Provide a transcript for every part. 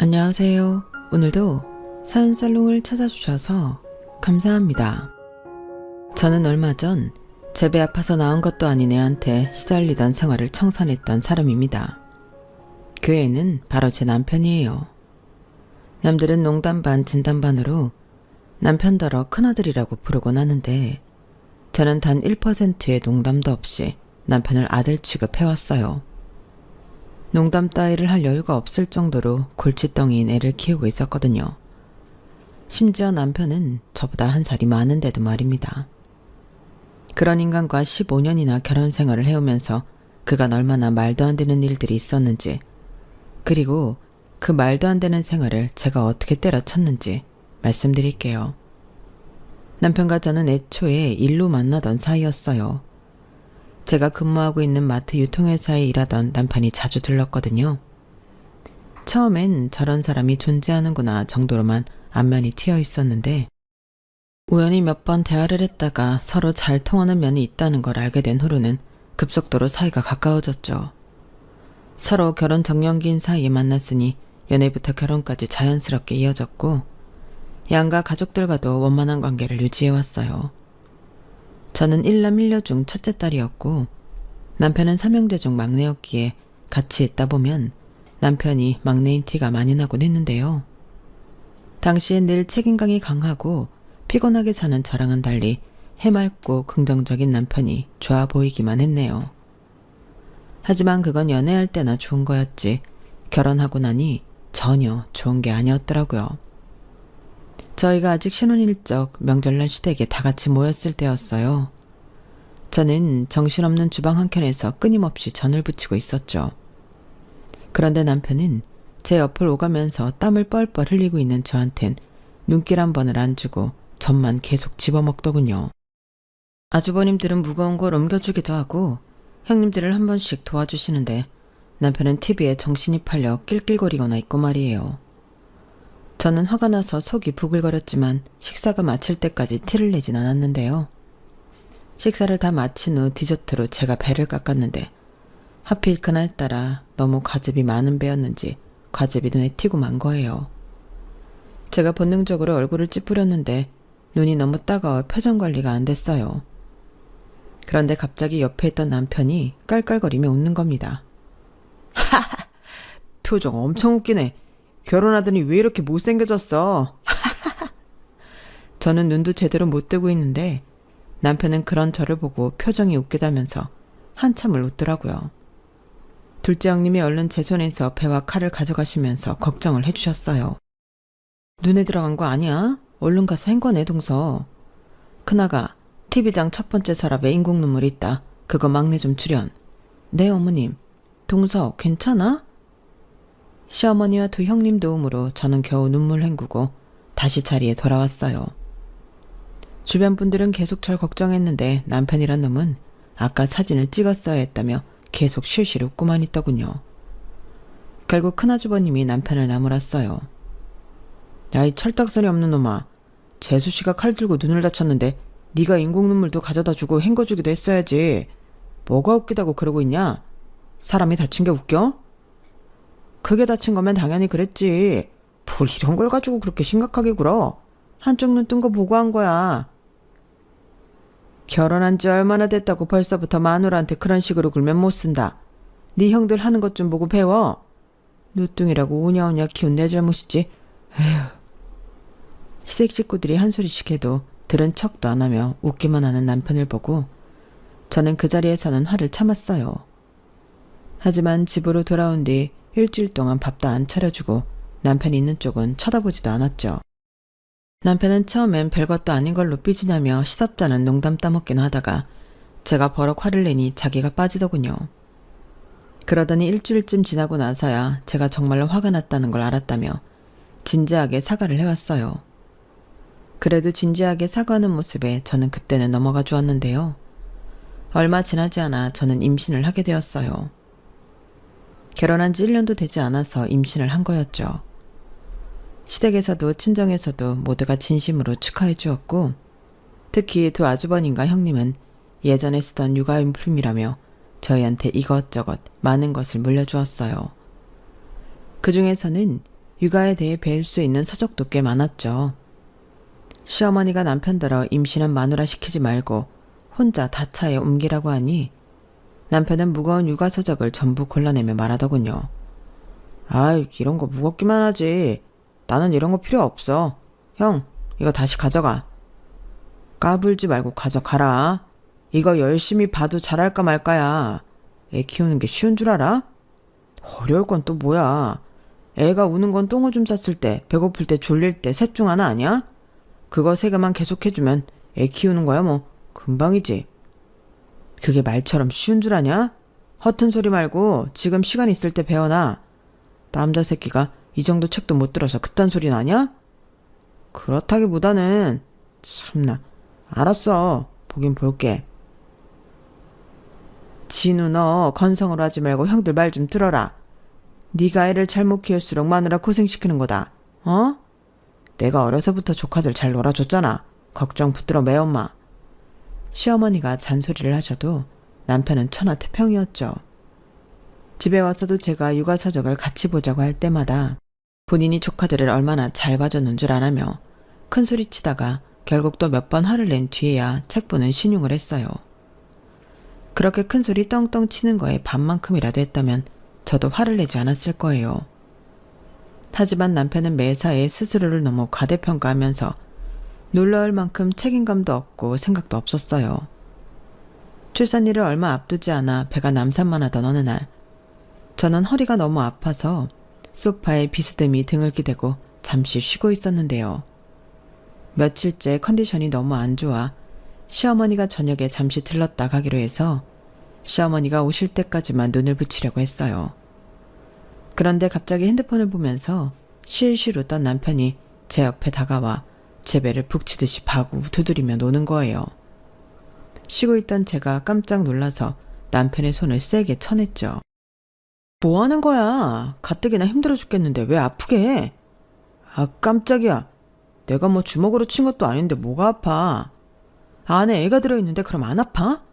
안녕하세요. 오늘도 사연살롱을 찾아주셔서 감사합니다. 저는 얼마 전 제 배 아파서 나온 것도 아닌 애한테 시달리던 생활을 청산했던 사람입니다. 그 애는 바로 제 남편이에요. 남들은 농담 반 진담 반으로 남편더러 큰아들이라고 부르곤 하는데 저는 단 1%의 농담도 없이 남편을 아들 취급해왔어요. 농담 따위를 할 여유가 없을 정도로 골칫덩이인 애를 키우고 있었거든요. 심지어 남편은 저보다 한 살이 많은데도 말입니다. 그런 인간과 15년이나 결혼 생활을 해오면서 그간 얼마나 말도 안 되는 일들이 있었는지, 그리고 그 말도 안 되는 생활을 제가 어떻게 때려쳤는지 말씀드릴게요. 남편과 저는 애초에 일로 만나던 사이였어요. 제가 근무하고 있는 마트 유통회사에 일하던 남편이 자주 들렀거든요. 처음엔 저런 사람이 존재하는구나 정도로만 안면이 트여 있었는데 우연히 몇 번 대화를 했다가 서로 잘 통하는 면이 있다는 걸 알게 된 후로는 급속도로 사이가 가까워졌죠. 서로 결혼 정년기인 사이에 만났으니 연애부터 결혼까지 자연스럽게 이어졌고 양가 가족들과도 원만한 관계를 유지해왔어요. 저는 1남 1녀 중 첫째 딸이었고 남편은 3형제 중 막내였기에 같이 있다 보면 남편이 막내인 티가 많이 나곤 했는데요. 당시엔 늘 책임감이 강하고 피곤하게 사는 저랑은 달리 해맑고 긍정적인 남편이 좋아 보이기만 했네요. 하지만 그건 연애할 때나 좋은 거였지 결혼하고 나니 전혀 좋은 게 아니었더라고요. 저희가 아직 신혼일적 명절날 시댁에 다 같이 모였을 때였어요. 저는 정신없는 주방 한켠에서 끊임없이 전을 부치고 있었죠. 그런데 남편은 제 옆을 오가면서 땀을 뻘뻘 흘리고 있는 저한텐 눈길 한 번을 안 주고 전만 계속 집어먹더군요. 아주버님들은 무거운 걸 옮겨주기도 하고 형님들을 한 번씩 도와주시는데 남편은 TV에 정신이 팔려 낄낄거리거나 있고 말이에요. 저는 화가 나서 속이 부글거렸지만 식사가 마칠 때까지 티를 내진 않았는데요. 식사를 다 마친 후 디저트로 제가 배를 깎았는데 하필 그날따라 너무 과즙이 많은 배였는지 과즙이 눈에 튀고 만 거예요. 제가 본능적으로 얼굴을 찌푸렸는데 눈이 너무 따가워 표정 관리가 안 됐어요. 그런데 갑자기 옆에 있던 남편이 깔깔거리며 웃는 겁니다. 하하! 표정 엄청 웃기네. 결혼하더니 왜 이렇게 못생겨졌어? 저는 눈도 제대로 못 뜨고 있는데 남편은 그런 저를 보고 표정이 웃기다면서 한참을 웃더라고요. 둘째 형님이 얼른 제 손에서 배와 칼을 가져가시면서 걱정을 해주셨어요. 눈에 들어간 거 아니야? 얼른 가서 헹궈내 동서. 큰아가 TV장 첫 번째 서랍에 인공 눈물이 있다. 그거 막내 좀 출연. 네 어머님. 동서 괜찮아? 시어머니와 두 형님 도움으로 저는 겨우 눈물 헹구고 다시 자리에 돌아왔어요. 주변 분들은 계속 절 걱정했는데 남편이란 놈은 아까 사진을 찍었어야 했다며 계속 실실 웃고만 있더군요. 결국 큰아주버님이 남편을 나무랐어요. 야, 이 철딱선이 없는 놈아. 재수씨가 칼 들고 눈을 다쳤는데 네가 인공 눈물도 가져다 주고 헹궈주기도 했어야지. 뭐가 웃기다고 그러고 있냐? 사람이 다친 게 웃겨? 크게 다친 거면 당연히 그랬지. 뭘 이런 걸 가지고 그렇게 심각하게 굴어? 한쪽 눈 뜬 거 보고 한 거야. 결혼한 지 얼마나 됐다고 벌써부터 마누라한테 그런 식으로 굴면 못 쓴다. 네 형들 하는 것 좀 보고 배워. 누뚱이라고 우냐우냐 키운 내 잘못이지. 에휴. 시댁 식구들이 한 소리씩 해도 들은 척도 안 하며 웃기만 하는 남편을 보고 저는 그 자리에서는 화를 참았어요. 하지만 집으로 돌아온 뒤 일주일 동안 밥도 안 차려주고 남편이 있는 쪽은 쳐다보지도 않았죠. 남편은 처음엔 별것도 아닌 걸로 삐지냐며 시덥잖은 농담 따먹긴 하다가 제가 버럭 화를 내니 자기가 빠지더군요. 그러더니 일주일쯤 지나고 나서야 제가 정말로 화가 났다는 걸 알았다며 진지하게 사과를 해왔어요. 그래도 진지하게 사과하는 모습에 저는 그때는 넘어가 주었는데요. 얼마 지나지 않아 저는 임신을 하게 되었어요. 결혼한 지 1년도 되지 않아서 임신을 한 거였죠. 시댁에서도 친정에서도 모두가 진심으로 축하해 주었고 특히 두 아주버님과 형님은 예전에 쓰던 육아용품이라며 저희한테 이것저것 많은 것을 물려주었어요. 그 중에서는 육아에 대해 배울 수 있는 서적도 꽤 많았죠. 시어머니가 남편더러 임신한 마누라 시키지 말고 혼자 다차에 옮기라고 하니 남편은 무거운 육아 서적을 전부 골라내며 말하더군요. 아이, 이런 거 무겁기만 하지. 나는 이런 거 필요 없어. 형, 이거 다시 가져가. 까불지 말고 가져가라. 이거 열심히 봐도 잘할까 말까야. 애 키우는 게 쉬운 줄 알아? 어려울 건 또 뭐야. 애가 우는 건 똥오줌 쌌을 때, 배고플 때, 졸릴 때 셋 중 하나 아니야? 그거 세 개만 계속해주면 애 키우는 거야 뭐 금방이지. 그게 말처럼 쉬운 줄 아냐? 허튼 소리 말고 지금 시간 있을 때 배워놔. 남자 새끼가 이 정도 책도 못 들어서 그딴 소리 나냐? 그렇다기보다는 참나. 알았어. 보긴 볼게. 진우, 너 건성으로 하지 말고 형들 말 좀 들어라. 네가 애를 잘못 키울수록 마누라 고생시키는 거다. 어? 내가 어려서부터 조카들 잘 놀아줬잖아. 걱정 붙들어 매엄마. 시어머니가 잔소리를 하셔도 남편은 천하태평이었죠. 집에 와서도 제가 육아서적을 같이 보자고 할 때마다 본인이 조카들을 얼마나 잘 봐줬는 줄 아라며 큰소리치다가 결국 또 몇 번 화를 낸 뒤에야 책 보는 신용을 했어요. 그렇게 큰소리 떵떵 치는 거에 반만큼이라도 했다면 저도 화를 내지 않았을 거예요. 하지만 남편은 매사에 스스로를 너무 과대평가하면서 놀라울 만큼 책임감도 없고 생각도 없었어요. 출산일을 얼마 앞두지 않아 배가 남산만 하던 어느 날, 저는 허리가 너무 아파서 소파에 비스듬히 등을 기대고 잠시 쉬고 있었는데요. 며칠째 컨디션이 너무 안 좋아 시어머니가 저녁에 잠시 들렀다 가기로 해서 시어머니가 오실 때까지만 눈을 붙이려고 했어요. 그런데 갑자기 핸드폰을 보면서 실실 웃던 남편이 제 옆에 다가와 제 배를 북치듯이 파고 두드리며 노는 거예요. 쉬고 있던 제가 깜짝 놀라서 남편의 손을 세게 쳐냈죠. 뭐 하는 거야? 가뜩이나 힘들어 죽겠는데 왜 아프게 해? 아, 깜짝이야. 내가 뭐 주먹으로 친 것도 아닌데 뭐가 아파? 안에 애가 들어있는데 그럼 안 아파?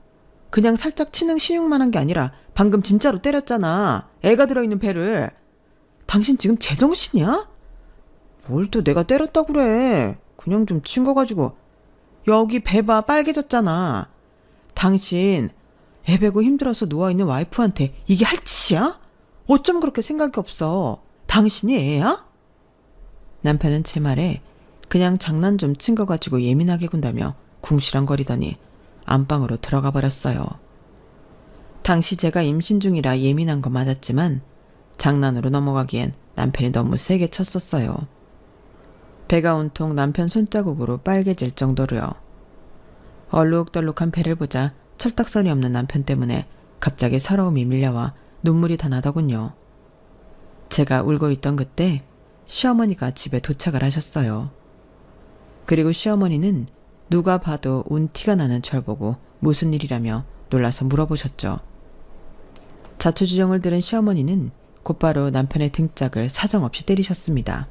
그냥 살짝 치는 신용만 한 게 아니라 방금 진짜로 때렸잖아. 애가 들어있는 배를. 당신 지금 제정신이야? 뭘 또 내가 때렸다고 그래. 그냥 좀 친 거 가지고. 여기 배 봐, 빨개졌잖아. 당신 애 베고 힘들어서 누워있는 와이프한테 이게 할 짓이야? 어쩜 그렇게 생각이 없어. 당신이 애야? 남편은 제 말에 그냥 장난 좀 친 거 가지고 예민하게 군다며 궁시렁거리더니 안방으로 들어가 버렸어요. 당시 제가 임신 중이라 예민한 거 맞았지만 장난으로 넘어가기엔 남편이 너무 세게 쳤었어요. 배가 온통 남편 손자국으로 빨개질 정도로요. 얼룩덜룩한 배를 보자 철딱서니 없는 남편 때문에 갑자기 서러움이 밀려와 눈물이 다 나더군요. 제가 울고 있던 그때 시어머니가 집에 도착을 하셨어요. 그리고 시어머니는 누가 봐도 운 티가 나는 절 보고 무슨 일이라며 놀라서 물어보셨죠. 자초지종을 들은 시어머니는 곧바로 남편의 등짝을 사정없이 때리셨습니다.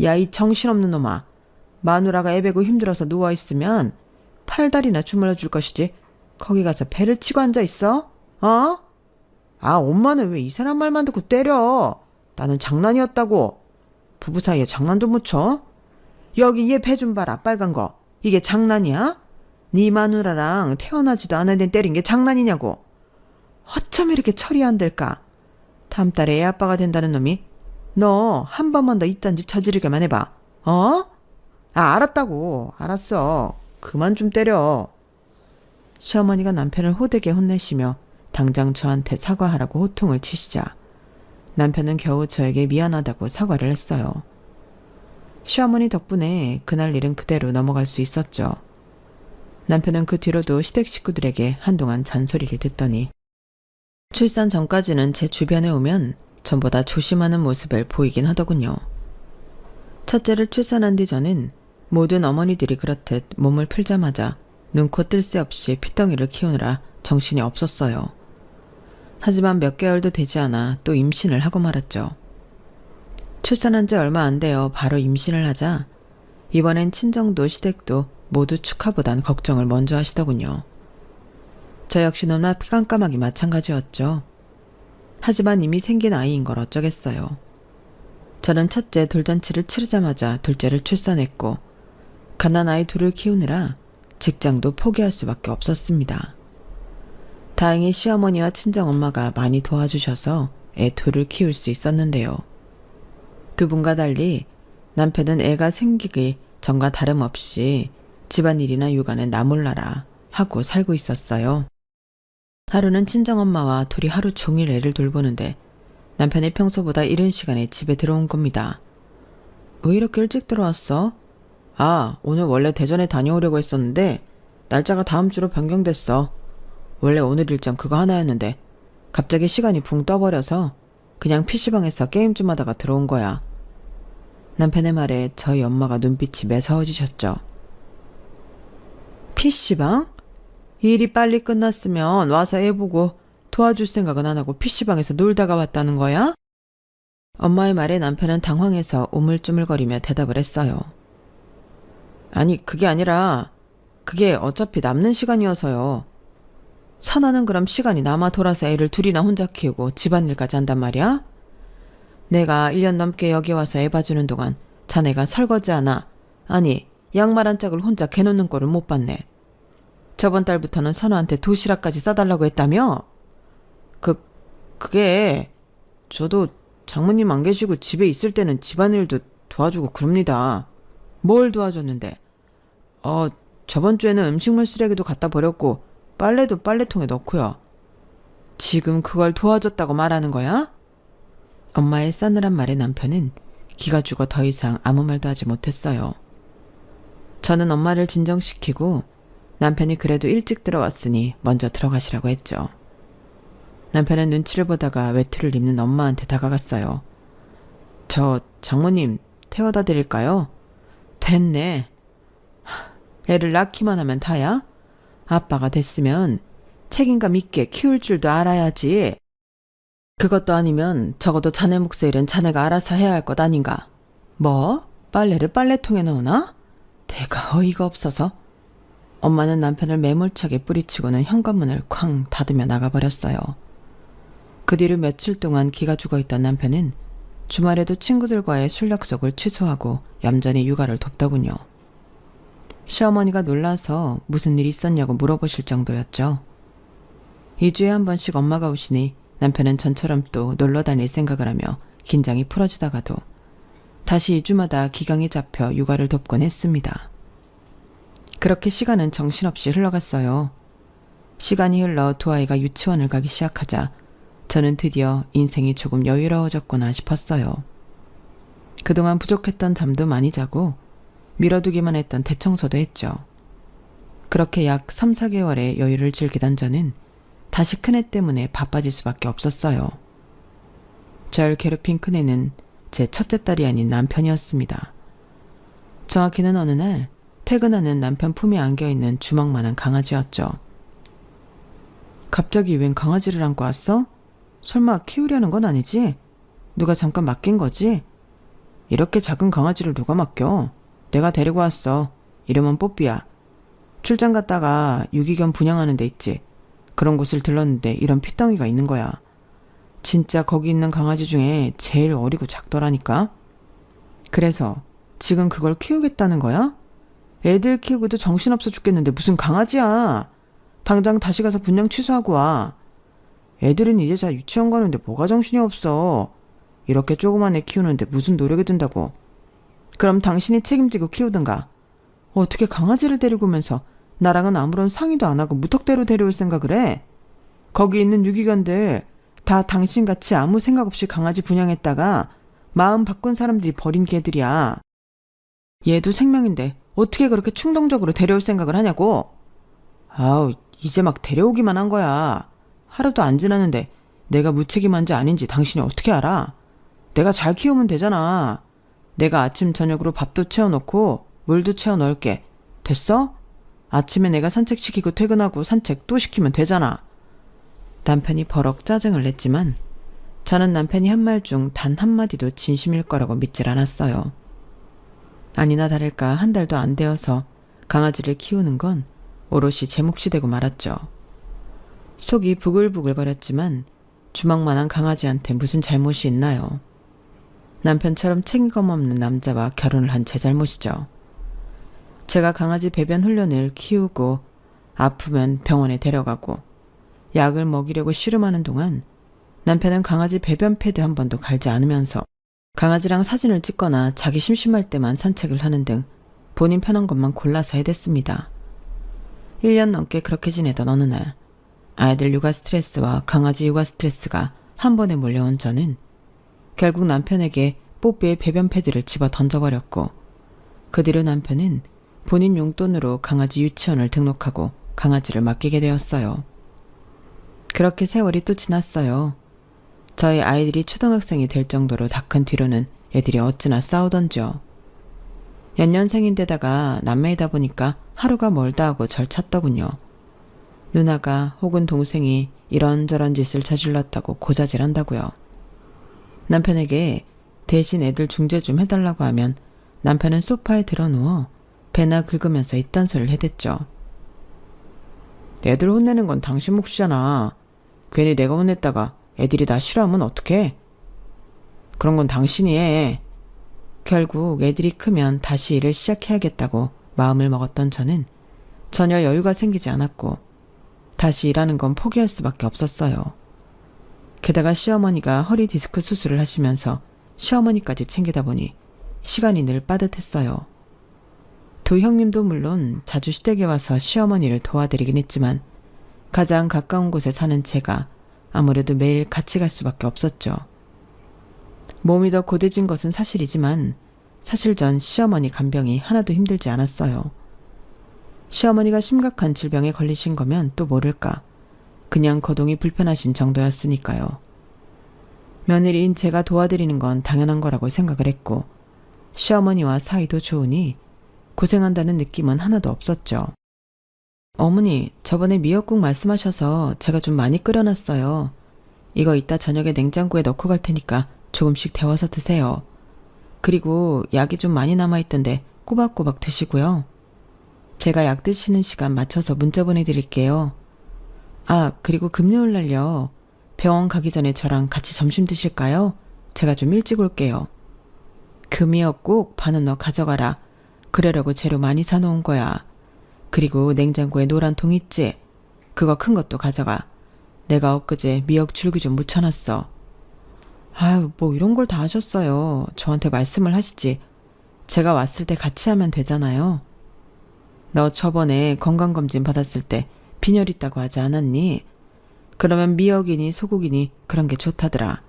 야, 이 정신없는 놈아. 마누라가 애 베고 힘들어서 누워있으면 팔다리나 주물러 줄 것이지. 거기 가서 배를 치고 앉아있어? 어? 아, 엄마는 왜 이 사람 말만 듣고 때려? 나는 장난이었다고. 부부 사이에 장난도 못 쳐? 여기 얘 배 좀 봐라, 빨간 거. 이게 장난이야? 네 마누라랑 태어나지도 않은 애 때린 게 장난이냐고. 어쩜 이렇게 처리 안 될까? 다음 달에 애 아빠가 된다는 놈이 너 한 번만 더 이딴 짓 저지르게만 해봐. 어? 아, 알았다고. 알았어. 그만 좀 때려. 시어머니가 남편을 호되게 혼내시며 당장 저한테 사과하라고 호통을 치시자 남편은 겨우 저에게 미안하다고 사과를 했어요. 시어머니 덕분에 그날 일은 그대로 넘어갈 수 있었죠. 남편은 그 뒤로도 시댁 식구들에게 한동안 잔소리를 듣더니 출산 전까지는 제 주변에 오면 전보다 조심하는 모습을 보이긴 하더군요. 첫째를 출산한 뒤 저는 모든 어머니들이 그렇듯 몸을 풀자마자 눈코 뜰 새 없이 핏덩이를 키우느라 정신이 없었어요. 하지만 몇 개월도 되지 않아 또 임신을 하고 말았죠. 출산한 지 얼마 안 되어 바로 임신을 하자 이번엔 친정도 시댁도 모두 축하보단 걱정을 먼저 하시더군요. 저 역시 너무나 깜깜하기 마찬가지였죠. 하지만 이미 생긴 아이인 걸 어쩌겠어요. 저는 첫째 돌잔치를 치르자마자 둘째를 출산했고 갓난아이 둘을 키우느라 직장도 포기할 수밖에 없었습니다. 다행히 시어머니와 친정엄마가 많이 도와주셔서 애 둘을 키울 수 있었는데요. 두 분과 달리 남편은 애가 생기기 전과 다름없이 집안일이나 육아는 나 몰라라 하고 살고 있었어요. 하루는 친정엄마와 둘이 하루 종일 애를 돌보는데 남편이 평소보다 이른 시간에 집에 들어온 겁니다. 왜 이렇게 일찍 들어왔어? 아, 오늘 원래 대전에 다녀오려고 했었는데 날짜가 다음 주로 변경됐어. 원래 오늘 일정 그거 하나였는데 갑자기 시간이 붕 떠버려서 그냥 PC방에서 게임 좀 하다가 들어온 거야. 남편의 말에 저희 엄마가 눈빛이 매서워지셨죠. PC방? 일이 빨리 끝났으면 와서 애 보고 도와줄 생각은 안 하고 PC방에서 놀다가 왔다는 거야? 엄마의 말에 남편은 당황해서 우물쭈물거리며 대답을 했어요. 아니, 그게 아니라 그게 어차피 남는 시간이어서요. 선아는 그럼 시간이 남아 돌아서 애를 둘이나 혼자 키우고 집안일까지 한단 말이야? 내가 1년 넘게 여기 와서 애 봐주는 동안 자네가 설거지 하나, 아니 양말 한 짝을 혼자 개놓는 꼴을 못 봤네. 저번 달부터는 선아한테 도시락까지 싸달라고 했다며? 그게 저도 장모님 안 계시고 집에 있을 때는 집안일도 도와주고 그럽니다. 뭘 도와줬는데? 저번 주에는 음식물 쓰레기도 갖다 버렸고 빨래도 빨래통에 넣고요. 지금 그걸 도와줬다고 말하는 거야? 엄마의 싸늘한 말에 남편은 기가 죽어 더 이상 아무 말도 하지 못했어요. 저는 엄마를 진정시키고 남편이 그래도 일찍 들어왔으니 먼저 들어가시라고 했죠. 남편은 눈치를 보다가 외투를 입는 엄마한테 다가갔어요. 저 장모님 태워다 드릴까요? 됐네. 애를 낳기만 하면 다야? 아빠가 됐으면 책임감 있게 키울 줄도 알아야지. 그것도 아니면 적어도 자네 몫의 일은 자네가 알아서 해야 할 것 아닌가? 뭐? 빨래를 빨래통에 넣으나? 대가 어이가 없어서. 엄마는 남편을 매몰차게 뿌리치고는 현관문을 쾅 닫으며 나가버렸어요. 그 뒤로 며칠 동안 기가 죽어있던 남편은 주말에도 친구들과의 술 약속을 취소하고 얌전히 육아를 돕더군요. 시어머니가 놀라서 무슨 일이 있었냐고 물어보실 정도였죠. 2주에 한 번씩 엄마가 오시니 남편은 전처럼 또 놀러 다닐 생각을 하며 긴장이 풀어지다가도 다시 2주마다 기강이 잡혀 육아를 돕곤 했습니다. 그렇게 시간은 정신없이 흘러갔어요. 시간이 흘러 두 아이가 유치원을 가기 시작하자 저는 드디어 인생이 조금 여유로워졌구나 싶었어요. 그동안 부족했던 잠도 많이 자고 미뤄두기만 했던 대청소도 했죠. 그렇게 약 3, 4개월의 여유를 즐기던 저는 다시 큰애 때문에 바빠질 수밖에 없었어요. 절 괴롭힌 큰애는 제 첫째 딸이 아닌 남편이었습니다. 정확히는 어느 날 퇴근하는 남편 품에 안겨있는 주먹만한 강아지였죠. 갑자기 웬 강아지를 안고 왔어? 설마 키우려는 건 아니지? 누가 잠깐 맡긴 거지? 이렇게 작은 강아지를 누가 맡겨? 내가 데리고 왔어. 이름은 뽀삐야. 출장 갔다가 유기견 분양하는 데 있지. 그런 곳을 들렀는데 이런 핏덩이가 있는 거야. 진짜 거기 있는 강아지 중에 제일 어리고 작더라니까. 그래서 지금 그걸 키우겠다는 거야? 애들 키우고도 정신없어 죽겠는데 무슨 강아지야. 당장 다시 가서 분양 취소하고 와. 애들은 이제 다 유치원 가는데 뭐가 정신이 없어. 이렇게 조그만 애 키우는데 무슨 노력이 든다고. 그럼 당신이 책임지고 키우든가. 어떻게 강아지를 데리고 오면서 나랑은 아무런 상의도 안 하고 무턱대로 데려올 생각을 해? 거기 있는 유기견들 다 당신같이 아무 생각 없이 강아지 분양했다가 마음 바꾼 사람들이 버린 개들이야. 얘도 생명인데 어떻게 그렇게 충동적으로 데려올 생각을 하냐고. 아우, 이제 막 데려오기만 한 거야. 하루도 안 지났는데 내가 무책임한지 아닌지 당신이 어떻게 알아? 내가 잘 키우면 되잖아. 내가 아침 저녁으로 밥도 채워놓고 물도 채워 넣을게. 됐어? 아침에 내가 산책시키고 퇴근하고 산책 또 시키면 되잖아. 남편이 버럭 짜증을 냈지만 저는 남편이 한 말 중 단 한마디도 진심일 거라고 믿질 않았어요. 아니나 다를까 한 달도 안 되어서 강아지를 키우는 건 오롯이 제 몫이 되고 말았죠. 속이 부글부글거렸지만 주먹만한 강아지한테 무슨 잘못이 있나요? 남편처럼 책임감 없는 남자와 결혼을 한 제 잘못이죠. 제가 강아지 배변 훈련을 키우고 아프면 병원에 데려가고 약을 먹이려고 씨름하는 동안 남편은 강아지 배변 패드 한 번도 갈지 않으면서 강아지랑 사진을 찍거나 자기 심심할 때만 산책을 하는 등 본인 편한 것만 골라서 해댔습니다. 1년 넘게 그렇게 지내던 어느 날 아이들 육아 스트레스와 강아지 육아 스트레스가 한 번에 몰려온 저는 결국 남편에게 뽀삐의 배변 패드를 집어 던져버렸고 그 뒤로 남편은 본인 용돈으로 강아지 유치원을 등록하고 강아지를 맡기게 되었어요. 그렇게 세월이 또 지났어요. 저희 아이들이 초등학생이 될 정도로 다 큰 뒤로는 애들이 어찌나 싸우던지요. 연년생인데다가 남매이다 보니까 하루가 멀다 하고 절 찾더군요. 누나가 혹은 동생이 이런저런 짓을 저질렀다고 고자질한다고요. 남편에게 대신 애들 중재 좀 해달라고 하면 남편은 소파에 드러누워 배나 긁으면서 이딴 소리를 해댔죠. 애들 혼내는 건 당신 몫이잖아. 괜히 내가 혼냈다가 애들이 나 싫어하면 어떡해? 그런 건 당신이 해. 결국 애들이 크면 다시 일을 시작해야겠다고 마음을 먹었던 저는 전혀 여유가 생기지 않았고 다시 일하는 건 포기할 수밖에 없었어요. 게다가 시어머니가 허리 디스크 수술을 하시면서 시어머니까지 챙기다 보니 시간이 늘 빠듯했어요. 두 형님도 물론 자주 시댁에 와서 시어머니를 도와드리긴 했지만 가장 가까운 곳에 사는 제가 아무래도 매일 같이 갈 수밖에 없었죠. 몸이 더 고대진 것은 사실이지만 사실 전 시어머니 간병이 하나도 힘들지 않았어요. 시어머니가 심각한 질병에 걸리신 거면 또 모를까. 그냥 거동이 불편하신 정도였으니까요. 며느리인 제가 도와드리는 건 당연한 거라고 생각을 했고 시어머니와 사이도 좋으니 고생한다는 느낌은 하나도 없었죠. 어머니, 저번에 미역국 말씀하셔서 제가 좀 많이 끓여놨어요. 이거 이따 저녁에 냉장고에 넣고 갈 테니까 조금씩 데워서 드세요. 그리고 약이 좀 많이 남아있던데 꼬박꼬박 드시고요. 제가 약 드시는 시간 맞춰서 문자 보내드릴게요. 아, 그리고 금요일 날요. 병원 가기 전에 저랑 같이 점심 드실까요? 제가 좀 일찍 올게요. 그 미역국 반은 너 가져가라. 그러려고 재료 많이 사놓은 거야. 그리고 냉장고에 노란 통 있지? 그거 큰 것도 가져가. 내가 엊그제 미역 줄기 좀 묻혀놨어. 아유, 뭐 이런 걸 다 하셨어요. 저한테 말씀을 하시지. 제가 왔을 때 같이 하면 되잖아요. 너 저번에 건강검진 받았을 때 빈혈 있다고 하지 않았니? 그러면 미역이니 소고기니 그런 게 좋다더라.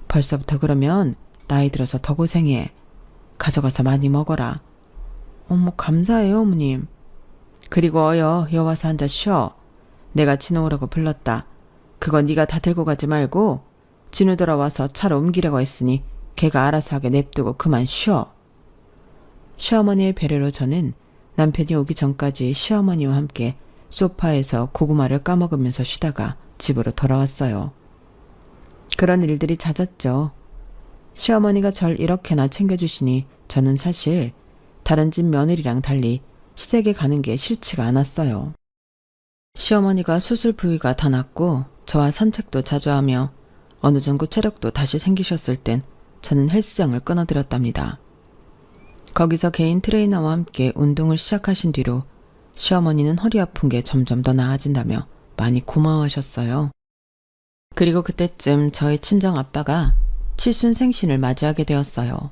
벌써부터 그러면 나이 들어서 더 고생해. 가져가서 많이 먹어라. 어머, 감사해요, 어머님. 그리고 여 와서 앉아 쉬어. 내가 진호 오라고 불렀다. 그거 네가 다 들고 가지 말고 진우 돌아와서 차로 옮기려고 했으니 걔가 알아서 하게 냅두고 그만 쉬어. 시어머니의 배려로 저는 남편이 오기 전까지 시어머니와 함께 소파에서 고구마를 까먹으면서 쉬다가 집으로 돌아왔어요. 그런 일들이 잦았죠. 시어머니가 절 이렇게나 챙겨주시니 저는 사실 다른 집 며느리랑 달리 시댁에 가는 게 싫지가 않았어요. 시어머니가 수술 부위가 다 낫고 저와 산책도 자주 하며 어느 정도 체력도 다시 생기셨을 땐 저는 헬스장을 끊어들였답니다. 거기서 개인 트레이너와 함께 운동을 시작하신 뒤로 시어머니는 허리 아픈 게 점점 더 나아진다며 많이 고마워하셨어요. 그리고 그때쯤 저희 친정 아빠가 칠순 생신을 맞이하게 되었어요.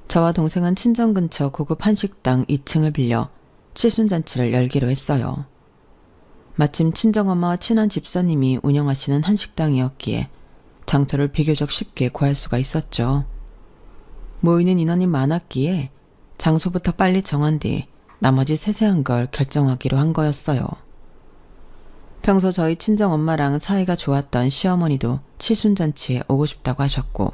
저와 동생은 친정 근처 고급 한식당 2층을 빌려 칠순잔치를 열기로 했어요. 마침 친정엄마와 친한 집사님이 운영하시는 한식당이었기에 장소를 비교적 쉽게 구할 수가 있었죠. 모이는 인원이 많았기에 장소부터 빨리 정한 뒤 나머지 세세한 걸 결정하기로 한 거였어요. 평소 저희 친정엄마랑 사이가 좋았던 시어머니도 칠순잔치에 오고 싶다고 하셨고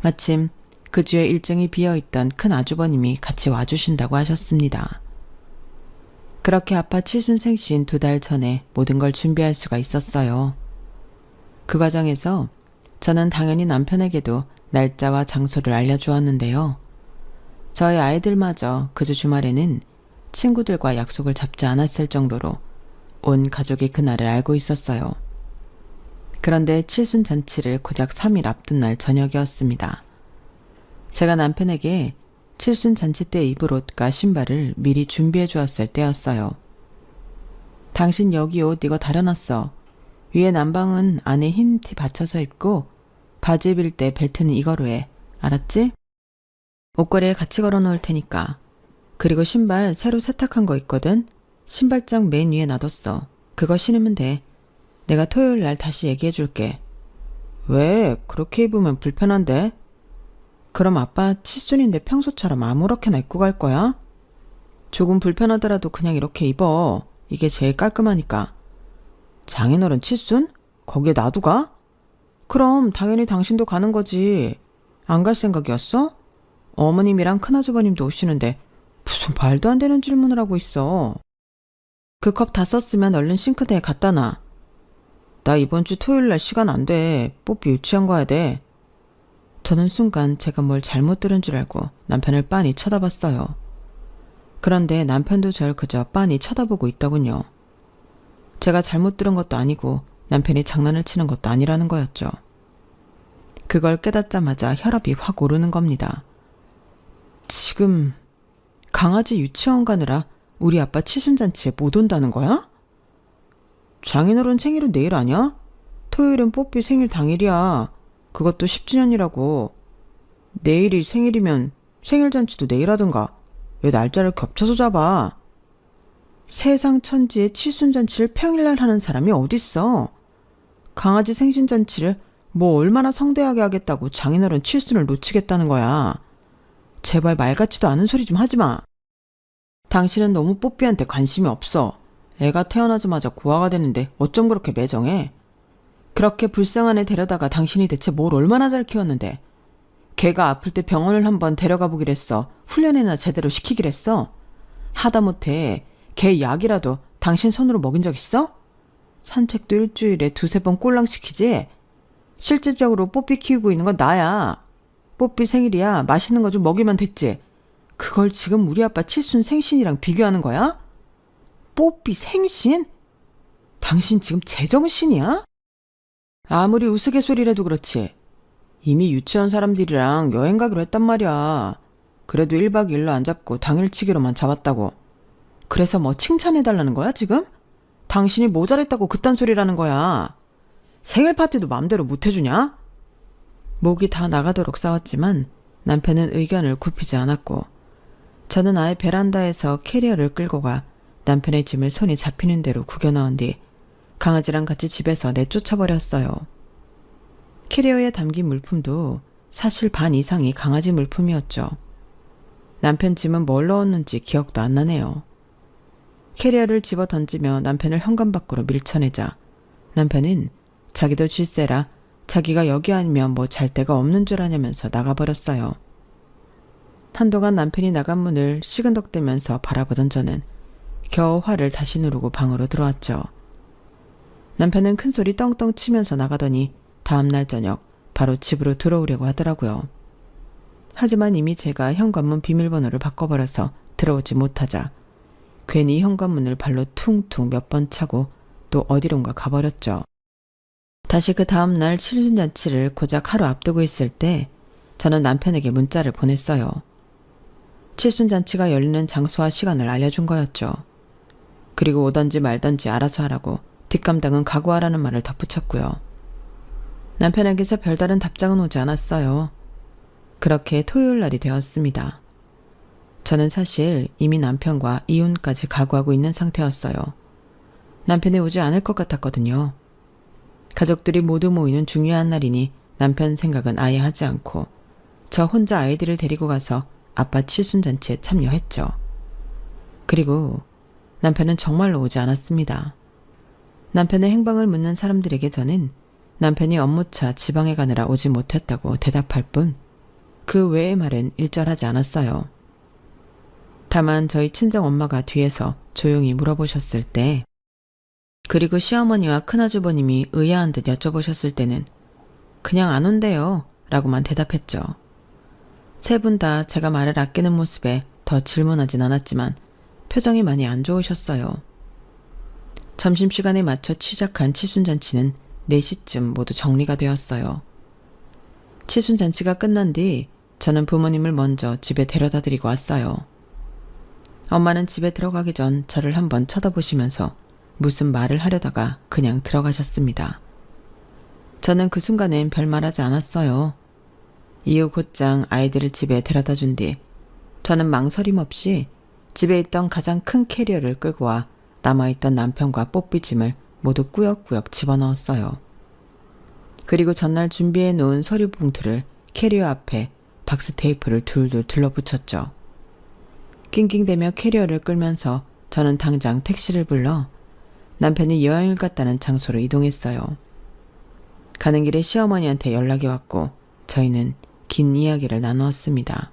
마침 그 주에 일정이 비어있던 큰 아주버님이 같이 와주신다고 하셨습니다. 그렇게 아빠 칠순 생신 2달 전에 모든 걸 준비할 수가 있었어요. 그 과정에서 저는 당연히 남편에게도 날짜와 장소를 알려주었는데요. 저희 아이들마저 그주 주말에는 친구들과 약속을 잡지 않았을 정도로 온 가족이 그날을 알고 있었어요. 그런데 칠순 잔치를 고작 3일 앞둔 날 저녁이었습니다. 제가 남편에게 칠순잔치 때 입을 옷과 신발을 미리 준비해 주었을 때였어요. 당신 여기 옷 이거 다려놨어. 위에 남방은 안에 흰 티 받쳐서 입고 바지 입을 때 벨트는 이거로 해. 알았지? 옷걸이에 같이 걸어 놓을 테니까. 그리고 신발 새로 세탁한 거 있거든? 신발장 맨 위에 놔뒀어. 그거 신으면 돼. 내가 토요일 날 다시 얘기해 줄게. 왜? 그렇게 입으면 불편한데? 그럼 아빠 칠순인데 평소처럼 아무렇게나 입고 갈 거야? 조금 불편하더라도 그냥 이렇게 입어. 이게 제일 깔끔하니까. 장인어른 칠순? 거기에 나도 가? 그럼 당연히 당신도 가는 거지. 안 갈 생각이었어? 어머님이랑 큰아주버님도 오시는데 무슨 말도 안 되는 질문을 하고 있어. 그 컵 다 썼으면 얼른 싱크대에 갖다 놔. 나 이번 주 토요일 날 시간 안 돼. 뽀삐 유치원 가야 돼. 저는 순간 제가 뭘 잘못 들은 줄 알고 남편을 빤히 쳐다봤어요. 그런데 남편도 절 그저 빤히 쳐다보고 있더군요. 제가 잘못 들은 것도 아니고 남편이 장난을 치는 것도 아니라는 거였죠. 그걸 깨닫자마자 혈압이 확 오르는 겁니다. 지금 강아지 유치원 가느라 우리 아빠 칠순잔치에 못 온다는 거야? 장인어른 생일은 내일 아니야? 토요일은 뽀삐 생일 당일이야. 그것도 10주년이라고. 내일이 생일이면 생일잔치도 내일 하든가. 왜 날짜를 겹쳐서 잡아? 세상 천지에 칠순잔치를 평일날 하는 사람이 어딨어? 강아지 생신잔치를 뭐 얼마나 성대하게 하겠다고 장인어른 칠순을 놓치겠다는 거야. 제발 말 같지도 않은 소리 좀 하지 마. 당신은 너무 뽀삐한테 관심이 없어. 애가 태어나자마자 고아가 되는데 어쩜 그렇게 매정해? 그렇게 불쌍한 애 데려다가 당신이 대체 뭘 얼마나 잘 키웠는데. 걔가 아플 때 병원을 한번 데려가 보기로 했어. 훈련이나 제대로 시키기로 했어. 하다못해 걔 약이라도 당신 손으로 먹인 적 있어? 산책도 일주일에 2-3번 꼴랑 시키지? 실질적으로 뽀삐 키우고 있는 건 나야. 뽀삐 생일이야. 맛있는 거 좀 먹이면 됐지. 그걸 지금 우리 아빠 칠순 생신이랑 비교하는 거야? 뽀삐 생신? 당신 지금 제정신이야? 아무리 우스갯소리라도 그렇지. 이미 유치원 사람들이랑 여행 가기로 했단 말이야. 그래도 1박 2일로 안 잡고 당일치기로만 잡았다고. 그래서 뭐 칭찬해달라는 거야 지금? 당신이 모자랬다고 그딴 소리라는 거야. 생일 파티도 맘대로 못 해주냐? 목이 다 나가도록 싸웠지만 남편은 의견을 굽히지 않았고 저는 아예 베란다에서 캐리어를 끌고 가 남편의 짐을 손이 잡히는 대로 구겨넣은 뒤 강아지랑 같이 집에서 내쫓아버렸어요. 캐리어에 담긴 물품도 사실 반 이상이 강아지 물품이었죠. 남편 짐은 뭘 넣었는지 기억도 안 나네요. 캐리어를 집어 던지며 남편을 현관 밖으로 밀쳐내자 남편은 자기도 질세라 자기가 여기 아니면 뭐 잘 데가 없는 줄 아냐면서 나가버렸어요. 한동안 남편이 나간 문을 시근덕대면서 바라보던 저는 겨우 화를 다시 누르고 방으로 들어왔죠. 남편은 큰소리 떵떵 치면서 나가더니 다음날 저녁 바로 집으로 들어오려고 하더라고요. 하지만 이미 제가 현관문 비밀번호를 바꿔버려서 들어오지 못하자 괜히 현관문을 발로 퉁퉁 몇 번 차고 또 어디론가 가버렸죠. 다시 그 다음날 칠순잔치를 고작 하루 앞두고 있을 때 저는 남편에게 문자를 보냈어요. 칠순잔치가 열리는 장소와 시간을 알려준 거였죠. 그리고 오던지 말던지 알아서 하라고 뒷감당은 각오하라는 말을 덧붙였고요. 남편에게서 별다른 답장은 오지 않았어요. 그렇게 토요일 날이 되었습니다. 저는 사실 이미 남편과 이혼까지 각오하고 있는 상태였어요. 남편이 오지 않을 것 같았거든요. 가족들이 모두 모이는 중요한 날이니 남편 생각은 아예 하지 않고 저 혼자 아이들을 데리고 가서 아빠 칠순잔치에 참여했죠. 그리고 남편은 정말로 오지 않았습니다. 남편의 행방을 묻는 사람들에게 저는 남편이 업무차 지방에 가느라 오지 못했다고 대답할 뿐 그 외의 말은 일절하지 않았어요. 다만 저희 친정엄마가 뒤에서 조용히 물어보셨을 때 그리고 시어머니와 큰아주버님이 의아한 듯 여쭤보셨을 때는 그냥 안 온대요 라고만 대답했죠. 세 분 다 제가 말을 아끼는 모습에 더 질문하진 않았지만 표정이 많이 안 좋으셨어요. 점심시간에 맞춰 시작한 칠순잔치는 4시쯤 모두 정리가 되었어요. 칠순잔치가 끝난 뒤 저는 부모님을 먼저 집에 데려다 드리고 왔어요. 엄마는 집에 들어가기 전 저를 한번 쳐다보시면서 무슨 말을 하려다가 그냥 들어가셨습니다. 저는 그 순간엔 별말하지 않았어요. 이후 곧장 아이들을 집에 데려다 준 뒤 저는 망설임 없이 집에 있던 가장 큰 캐리어를 끌고 와 남아있던 남편과 뽀삐 짐을 모두 꾸역꾸역 집어넣었어요. 그리고 전날 준비해 놓은 서류 봉투를 캐리어 앞에 박스 테이프를 둘둘 둘러붙였죠. 낑낑대며 캐리어를 끌면서 저는 당장 택시를 불러 남편이 여행을 갔다는 장소로 이동했어요. 가는 길에 시어머니한테 연락이 왔고 저희는 긴 이야기를 나누었습니다.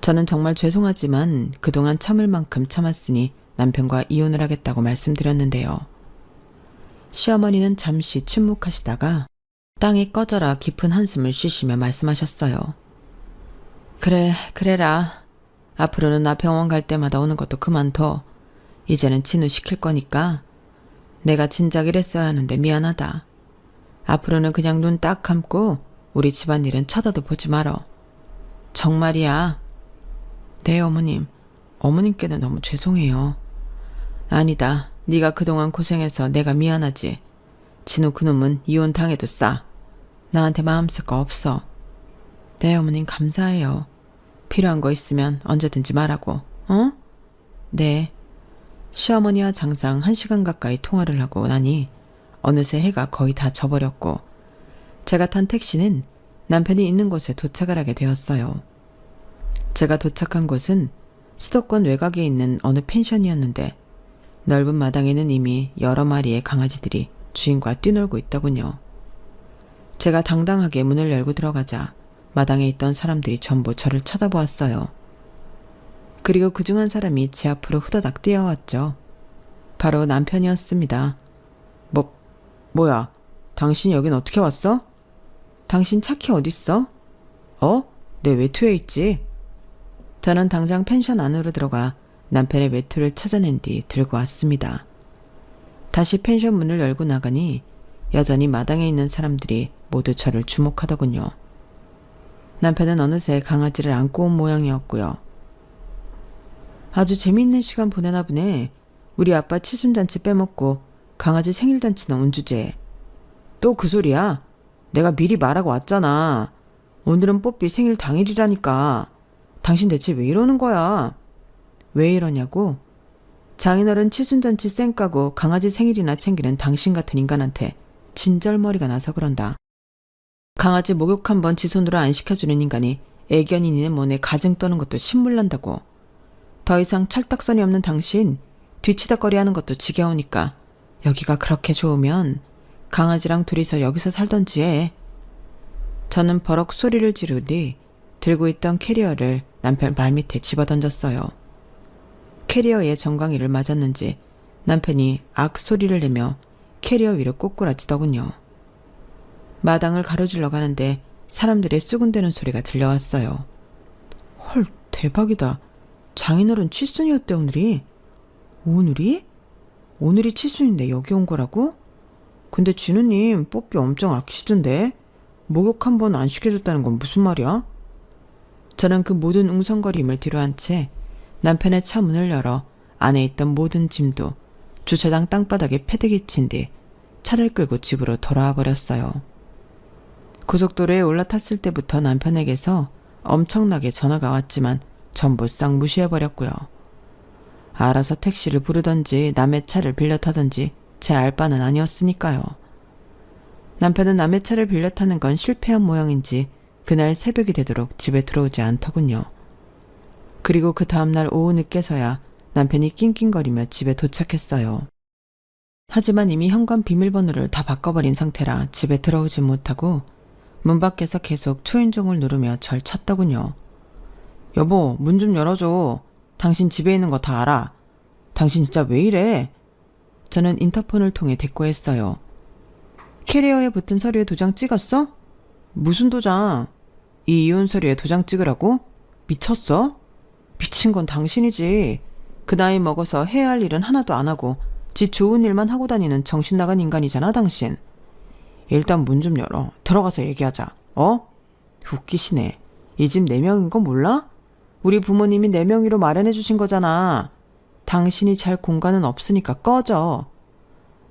저는 정말 죄송하지만 그동안 참을 만큼 참았으니 남편과 이혼을 하겠다고 말씀드렸는데요. 시어머니는 잠시 침묵하시다가 땅이 꺼져라 깊은 한숨을 쉬시며 말씀하셨어요. 그래라. 앞으로는 나 병원 갈 때마다 오는 것도 그만둬. 이제는 진우 시킬 거니까. 내가 진작 이랬어야 하는데 미안하다. 앞으로는 그냥 눈 딱 감고 우리 집안일은 쳐다도 보지 말어. 정말이야. 네, 어머님. 어머님께는 너무 죄송해요. 아니다. 네가 그동안 고생해서 내가 미안하지. 진우 그놈은 이혼 당해도 싸. 나한테 마음 쓸 거 없어. 네, 어머님 감사해요. 필요한 거 있으면 언제든지 말하고. 어? 네. 시어머니와 장상 1시간 가까이 통화를 하고 나니 어느새 해가 거의 다 져버렸고 제가 탄 택시는 남편이 있는 곳에 도착을 하게 되었어요. 제가 도착한 곳은 수도권 외곽에 있는 어느 펜션이었는데 넓은 마당에는 이미 여러 마리의 강아지들이 주인과 뛰놀고 있더군요. 제가 당당하게 문을 열고 들어가자 마당에 있던 사람들이 전부 저를 쳐다보았어요. 그리고 그중 한 사람이 제 앞으로 후다닥 뛰어왔죠. 바로 남편이었습니다. 뭐야? 당신이 여긴 어떻게 왔어? 당신 차키 어딨어? 내 외투에 있지. 저는 당장 펜션 안으로 들어가 남편의 외투를 찾아낸 뒤 들고 왔습니다. 다시 펜션 문을 열고 나가니 여전히 마당에 있는 사람들이 모두 저를 주목하더군요. 남편은 어느새 강아지를 안고 온 모양이었고요. 아주 재미있는 시간 보내나 보네. 우리 아빠 칠순잔치 빼먹고 강아지 생일잔치나 온 주제에. 또 그 소리야? 내가 미리 말하고 왔잖아. 오늘은 뽀삐 생일 당일이라니까. 당신 대체 왜 이러는 거야? 왜 이러냐고? 장인어른 칠순잔치 쌩 까고 강아지 생일이나 챙기는 당신 같은 인간한테 진절머리가 나서 그런다. 강아지 목욕 한번 지 손으로 안 시켜주는 인간이 애견인이네 뭐네 가증 떠는 것도 신물난다고. 더 이상 철딱선이 없는 당신 뒤치다거리 하는 것도 지겨우니까 여기가 그렇게 좋으면 강아지랑 둘이서 여기서 살던지 해. 저는 버럭 소리를 지르니 들고 있던 캐리어를 남편 발밑에 집어던졌어요. 캐리어에 정강이를 맞았는지 남편이 악 소리를 내며 캐리어 위로 꼬꾸라지더군요. 마당을 가로질러 가는데 사람들의 수군대는 소리가 들려왔어요. 헐, 대박이다. 장인어른 칠순이었대 오늘이. 오늘이? 오늘이 칠순인데 여기 온 거라고? 근데 진우님 뽀삐 엄청 아끼시던데 목욕 한 번 안 시켜줬다는 건 무슨 말이야? 저는 그 모든 웅성거림을 뒤로한 채 남편의 차 문을 열어 안에 있던 모든 짐도 주차장 땅바닥에 패대기 친 뒤 차를 끌고 집으로 돌아와 버렸어요. 고속도로에 올라탔을 때부터 남편에게서 엄청나게 전화가 왔지만 전부 싹 무시해버렸고요. 알아서 택시를 부르던지 남의 차를 빌려 타던지 제 알바는 아니었으니까요. 남편은 남의 차를 빌려 타는 건 실패한 모양인지 그날 새벽이 되도록 집에 들어오지 않더군요. 그리고 그 다음날 오후 늦게서야 남편이 낑낑거리며 집에 도착했어요. 하지만 이미 현관 비밀번호를 다 바꿔버린 상태라 집에 들어오지 못하고 문 밖에서 계속 초인종을 누르며 절 찾더군요. 여보, 문 좀 열어줘. 당신 집에 있는 거 다 알아. 당신 진짜 왜 이래? 저는 인터폰을 통해 대꾸했어요. 캐리어에 붙은 서류에 도장 찍었어? 무슨 도장? 이 이혼 서류에 도장 찍으라고? 미쳤어? 미친 건 당신이지. 그 나이 먹어서 해야 할 일은 하나도 안 하고 지 좋은 일만 하고 다니는 정신 나간 인간이잖아 당신. 일단 문 좀 열어. 들어가서 얘기하자. 웃기시네. 이 집 4명인 거 몰라? 우리 부모님이 4명이로 마련해 주신 거잖아. 당신이 잘 공간은 없으니까 꺼져.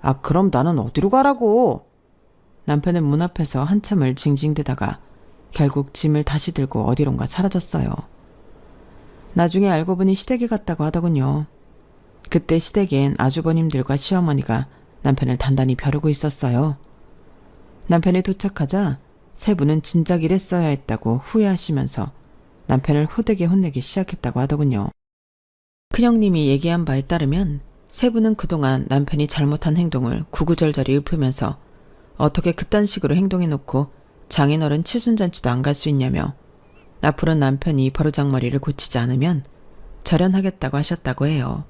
아, 그럼 나는 어디로 가라고? 남편은 문 앞에서 한참을 징징대다가 결국 짐을 다시 들고 어디론가 사라졌어요. 나중에 알고 보니 시댁에 갔다고 하더군요. 그때 시댁엔 아주버님들과 시어머니가 남편을 단단히 벼르고 있었어요. 남편이 도착하자 세 분은 진작 이랬어야 했다고 후회하시면서 남편을 호되게 혼내기 시작했다고 하더군요. 큰형님이 얘기한 바에 따르면 세 분은 그동안 남편이 잘못한 행동을 구구절절히 읊으면서 어떻게 그딴 식으로 행동해놓고 장인어른 칠순잔치도 안 갈 수 있냐며 앞으로 남편이 버르장머리를 고치지 않으면 절연하겠다고 하셨다고 해요.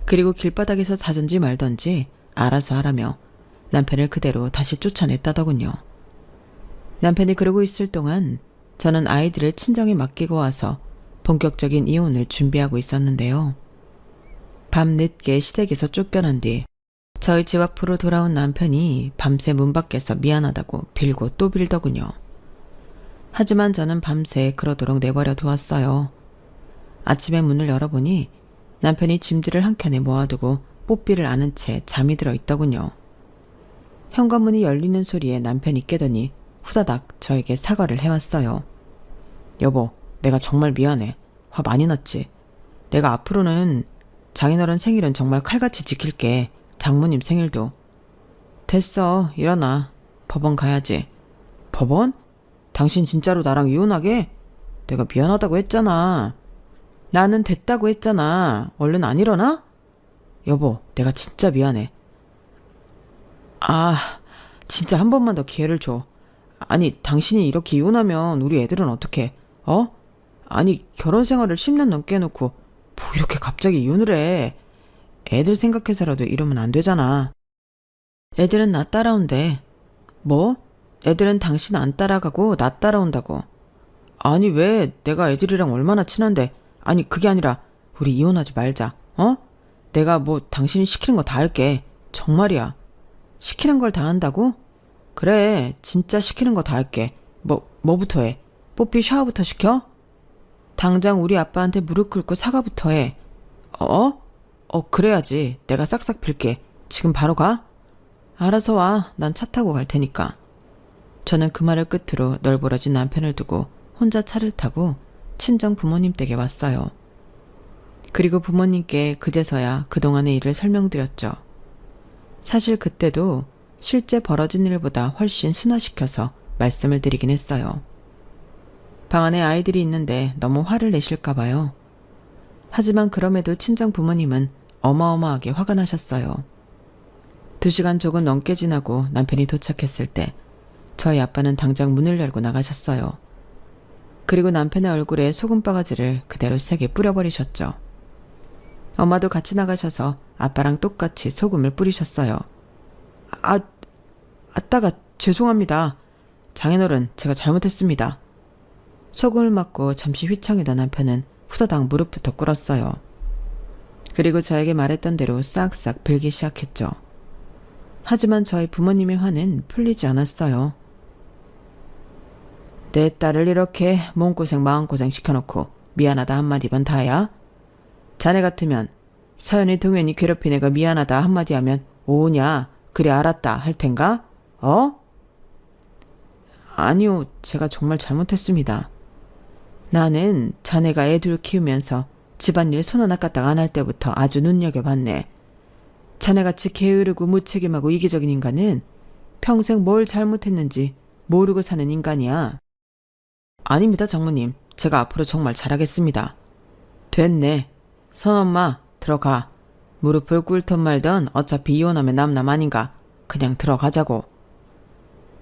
그리고 길바닥에서 자든지 말든지 알아서 하라며 남편을 그대로 다시 쫓아냈다더군요. 남편이 그러고 있을 동안 저는 아이들을 친정에 맡기고 와서 본격적인 이혼을 준비하고 있었는데요. 밤 늦게 시댁에서 쫓겨난 뒤 저희 집 앞으로 돌아온 남편이 밤새 문 밖에서 미안하다고 빌고 또 빌더군요. 하지만 저는 밤새 그러도록 내버려 두었어요. 아침에 문을 열어보니 남편이 짐들을 한켠에 모아두고 뽀삐를 아는 채 잠이 들어 있더군요. 현관문이 열리는 소리에 남편이 깨더니 후다닥 저에게 사과를 해왔어요. 여보, 내가 정말 미안해. 화 많이 났지? 내가 앞으로는 장인어른 생일은 정말 칼같이 지킬게. 장모님 생일도. 됐어, 일어나. 법원 가야지. 법원? 당신 진짜로 나랑 이혼하게? 내가 미안하다고 했잖아. 나는 됐다고 했잖아. 얼른 안 일어나? 여보, 내가 진짜 미안해. 아, 진짜 한 번만 더 기회를 줘. 아니, 당신이 이렇게 이혼하면 우리 애들은 어떡해? 어? 아니, 결혼 생활을 10년 넘게 해놓고 뭐 이렇게 갑자기 이혼을 해. 애들 생각해서라도 이러면 안 되잖아. 애들은 나 따라온대. 뭐? 애들은 당신 안 따라가고 나 따라온다고. 아니, 왜? 내가 애들이랑 얼마나 친한데. 아니, 그게 아니라 우리 이혼하지 말자. 어? 내가 뭐 당신이 시키는 거 다 할게. 정말이야. 시키는 걸 다 한다고? 그래, 진짜 시키는 거 다 할게. 뭐부터 해? 뽀삐 샤워부터 시켜? 당장 우리 아빠한테 무릎 꿇고 사과부터 해. 그래야지. 내가 싹싹 빌게. 지금 바로 가? 알아서 와. 난 차 타고 갈 테니까. 저는 그 말을 끝으로 널브러진 남편을 두고 혼자 차를 타고 친정 부모님 댁에 왔어요. 그리고 부모님께 그제서야 그동안의 일을 설명드렸죠. 사실 그때도 실제 벌어진 일보다 훨씬 순화시켜서 말씀을 드리긴 했어요. 방 안에 아이들이 있는데 너무 화를 내실까 봐요. 하지만 그럼에도 친정 부모님은 어마어마하게 화가 나셨어요. 2시간 조금 넘게 지나고 남편이 도착했을 때 저희 아빠는 당장 문을 열고 나가셨어요. 그리고 남편의 얼굴에 소금 바가지를 그대로 세게 뿌려버리셨죠. 엄마도 같이 나가셔서 아빠랑 똑같이 소금을 뿌리셨어요. 아따가 죄송합니다. 장인어른, 제가 잘못했습니다. 소금을 맞고 잠시 휘청이던 남편은 후다닥 무릎부터 꿇었어요. 그리고 저에게 말했던 대로 싹싹 빌기 시작했죠. 하지만 저희 부모님의 화는 풀리지 않았어요. 내 딸을 이렇게 몸고생 마음고생 시켜놓고 미안하다 한마디만 다야? 자네 같으면 서연이 동현이 괴롭힌 애가 미안하다 한마디 하면 오냐 그래 알았다 할 텐가? 아니요, 제가 정말 잘못했습니다. 나는 자네가 애 둘 키우면서 집안일 손 하나 까딱 안 할 때부터 아주 눈여겨봤네. 자네같이 게으르고 무책임하고 이기적인 인간은 평생 뭘 잘못했는지 모르고 사는 인간이야. 아닙니다, 장모님. 제가 앞으로 정말 잘하겠습니다. 됐네. 선엄마, 들어가. 무릎을 꿇던 말던 어차피 이혼하면 남남 아닌가. 그냥 들어가자고.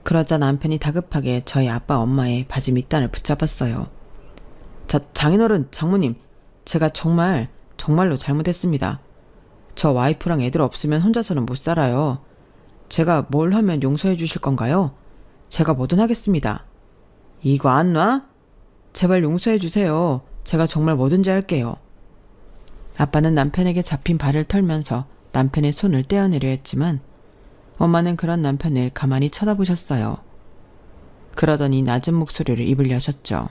그러자 남편이 다급하게 저희 아빠 엄마의 바지 밑단을 붙잡았어요. 장인어른, 장모님, 제가 정말로 잘못했습니다. 저 와이프랑 애들 없으면 혼자서는 못 살아요. 제가 뭘 하면 용서해 주실 건가요? 제가 뭐든 하겠습니다. 이거 안 놔? 제발 용서해 주세요. 제가 정말 뭐든지 할게요. 아빠는 남편에게 잡힌 발을 털면서 남편의 손을 떼어내려 했지만 엄마는 그런 남편을 가만히 쳐다보셨어요. 그러더니 낮은 목소리로 입을 여셨죠.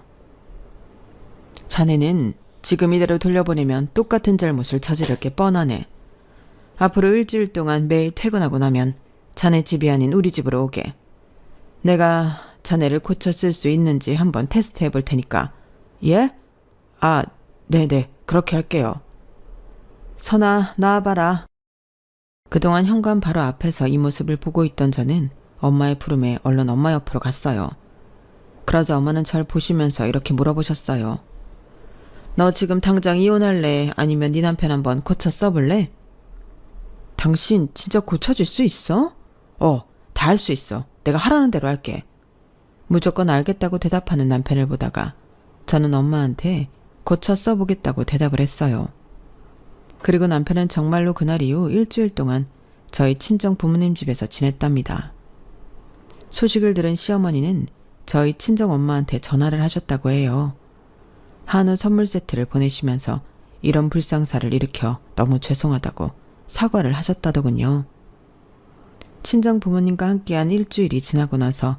자네는 지금 이대로 돌려보내면 똑같은 잘못을 저지를 게 뻔하네. 앞으로 일주일 동안 매일 퇴근하고 나면 자네 집이 아닌 우리 집으로 오게. 내가 자네를 고쳐 쓸 수 있는지 한번 테스트 해볼 테니까. 예? 아, 네네. 그렇게 할게요. 선아, 나와봐라. 그동안 현관 바로 앞에서 이 모습을 보고 있던 저는 엄마의 부름에 얼른 엄마 옆으로 갔어요. 그러자 엄마는 절 보시면서 이렇게 물어보셨어요. 너 지금 당장 이혼할래? 아니면 네 남편 한번 고쳐 써볼래? 당신 진짜 고쳐줄 수 있어? 다 할 수 있어. 내가 하라는 대로 할게. 무조건 알겠다고 대답하는 남편을 보다가 저는 엄마한테 고쳐 써보겠다고 대답을 했어요. 그리고 남편은 정말로 그날 이후 일주일 동안 저희 친정 부모님 집에서 지냈답니다. 소식을 들은 시어머니는 저희 친정 엄마한테 전화를 하셨다고 해요. 한우 선물 세트를 보내시면서 이런 불상사를 일으켜 너무 죄송하다고 사과를 하셨다더군요. 친정 부모님과 함께한 일주일이 지나고 나서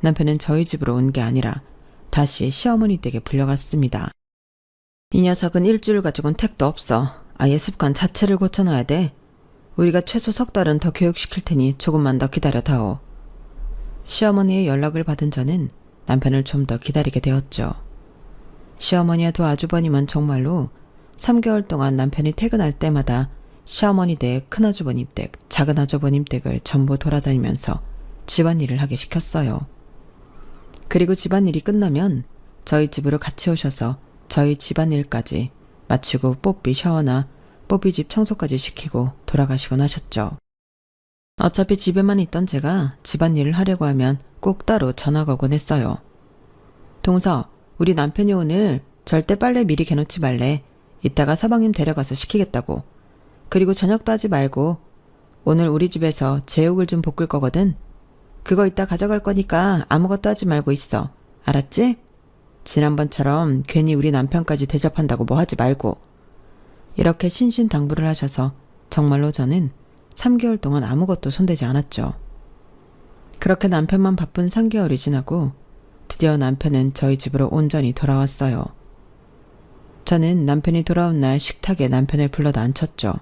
남편은 저희 집으로 온 게 아니라 다시 시어머니 댁에 불려갔습니다. 이 녀석은 일주일 가지고는 택도 없어. 아예 습관 자체를 고쳐놔야 돼. 우리가 최소 석 달은 더 교육시킬 테니 조금만 더 기다려다오. 시어머니의 연락을 받은 저는 남편을 좀 더 기다리게 되었죠. 시어머니와 도아주버님은 정말로 3개월 동안 남편이 퇴근할 때마다 시어머니 댁, 큰아주버님 댁, 작은아주버님 댁을 전부 돌아다니면서 집안일을 하게 시켰어요. 그리고 집안일이 끝나면 저희 집으로 같이 오셔서 저희 집안일까지 마치고 뽀삐 샤워나 뽀삐 집 청소까지 시키고 돌아가시곤 하셨죠. 어차피 집에만 있던 제가 집안일을 하려고 하면 꼭 따로 전화가 오곤 했어요. 동서, 우리 남편이 오늘 절대 빨래 미리 개놓지 말래. 이따가 서방님 데려가서 시키겠다고. 그리고 저녁도 하지 말고 오늘 우리 집에서 제육을 좀 볶을 거거든. 그거 이따 가져갈 거니까 아무것도 하지 말고 있어. 알았지? 지난번처럼 괜히 우리 남편까지 대접한다고 뭐 하지 말고. 이렇게 신신당부를 하셔서 정말로 저는 3개월 동안 아무것도 손대지 않았죠. 그렇게 남편만 바쁜 3개월이 지나고 드디어 남편은 저희 집으로 온전히 돌아왔어요. 저는 남편이 돌아온 날 식탁에 남편을 불러다 앉혔죠.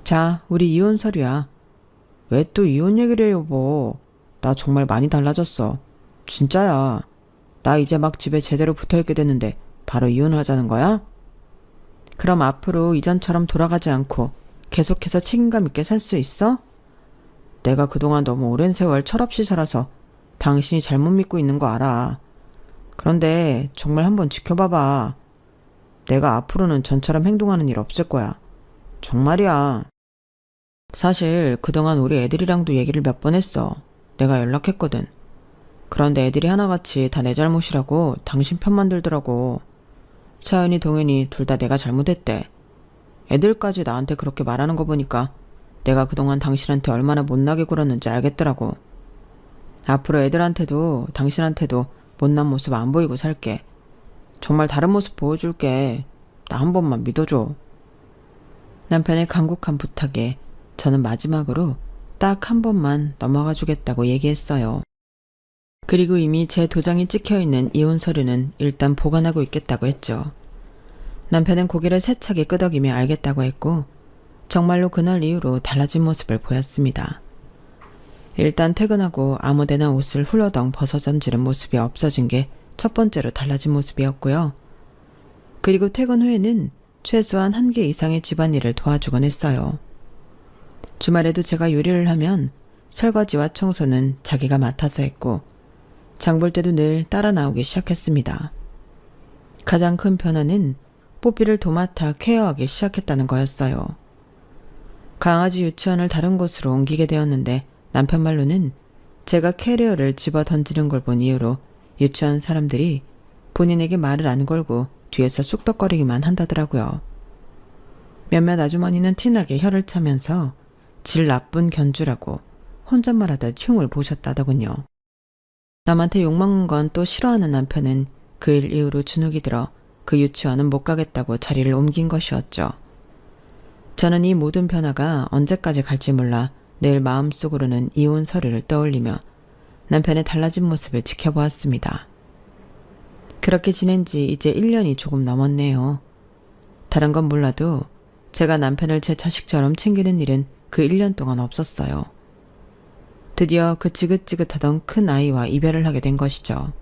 자, 우리 이혼 서류야. 왜 또 이혼 얘기를 해요, 여보. 나 정말 많이 달라졌어. 진짜야. 나 이제 막 집에 제대로 붙어있게 됐는데 바로 이혼하자는 거야? 그럼 앞으로 이전처럼 돌아가지 않고 계속해서 책임감 있게 살 수 있어? 내가 그동안 너무 오랜 세월 철없이 살아서 당신이 잘못 믿고 있는 거 알아. 그런데 정말 한번 지켜봐봐. 내가 앞으로는 전처럼 행동하는 일 없을 거야. 정말이야. 사실 그동안 우리 애들이랑도 얘기를 몇 번 했어. 내가 연락했거든. 그런데 애들이 하나같이 다 내 잘못이라고 당신 편만 들더라고. 서연이 동현이 둘 다 내가 잘못했대. 애들까지 나한테 그렇게 말하는 거 보니까 내가 그동안 당신한테 얼마나 못나게 굴었는지 알겠더라고. 앞으로 애들한테도 당신한테도 못난 모습 안 보이고 살게. 정말 다른 모습 보여줄게. 나 한 번만 믿어줘. 남편의 간곡한 부탁에 저는 마지막으로 딱 한 번만 넘어가 주겠다고 얘기했어요. 그리고 이미 제 도장이 찍혀있는 이혼 서류는 일단 보관하고 있겠다고 했죠. 남편은 고개를 세차게 끄덕이며 알겠다고 했고 정말로 그날 이후로 달라진 모습을 보였습니다. 일단 퇴근하고 아무데나 옷을 훌러덩 벗어 던지는 모습이 없어진 게 첫 번째로 달라진 모습이었고요. 그리고 퇴근 후에는 최소한 1개 이상의 집안일을 도와주곤 했어요. 주말에도 제가 요리를 하면 설거지와 청소는 자기가 맡아서 했고 장볼 때도 늘 따라 나오기 시작했습니다. 가장 큰 변화는 뽀삐를 도맡아 케어하기 시작했다는 거였어요. 강아지 유치원을 다른 곳으로 옮기게 되었는데 남편 말로는 제가 캐리어를 집어 던지는 걸 본 이후로 유치원 사람들이 본인에게 말을 안 걸고 뒤에서 쑥덕거리기만 한다더라고요. 몇몇 아주머니는 티나게 혀를 차면서 질 나쁜 견주라고 혼잣말하다 흉을 보셨다더군요. 남한테 욕먹는 건 또 싫어하는 남편은 그 일 이후로 주눅이 들어 그 유치원은 못 가겠다고 자리를 옮긴 것이었죠. 저는 이 모든 변화가 언제까지 갈지 몰라 늘 마음속으로는 이혼 서류를 떠올리며 남편의 달라진 모습을 지켜보았습니다. 그렇게 지낸 지 이제 1년이 조금 넘었네요. 다른 건 몰라도 제가 남편을 제 자식처럼 챙기는 일은 그 1년 동안 없었어요. 드디어 그 지긋지긋하던 큰 아이와 이별을 하게 된 것이죠.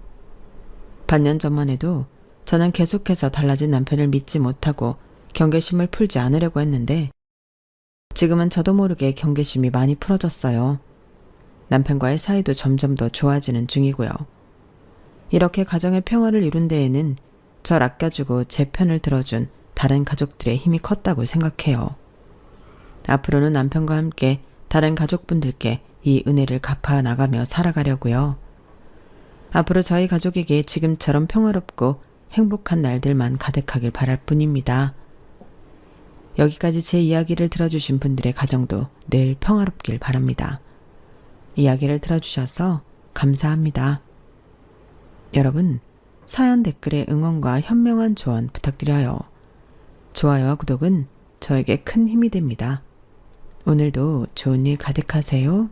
반년 전만 해도 저는 계속해서 달라진 남편을 믿지 못하고 경계심을 풀지 않으려고 했는데 지금은 저도 모르게 경계심이 많이 풀어졌어요. 남편과의 사이도 점점 더 좋아지는 중이고요. 이렇게 가정의 평화를 이룬 데에는 절 아껴주고 제 편을 들어준 다른 가족들의 힘이 컸다고 생각해요. 앞으로는 남편과 함께 다른 가족분들께 이 은혜를 갚아 나가며 살아가려고요. 앞으로 저희 가족에게 지금처럼 평화롭고 행복한 날들만 가득하길 바랄 뿐입니다. 여기까지 제 이야기를 들어주신 분들의 가정도 늘 평화롭길 바랍니다. 이야기를 들어주셔서 감사합니다. 여러분, 사연 댓글에 응원과 현명한 조언 부탁드려요. 좋아요와 구독은 저에게 큰 힘이 됩니다. 오늘도 좋은 일 가득하세요.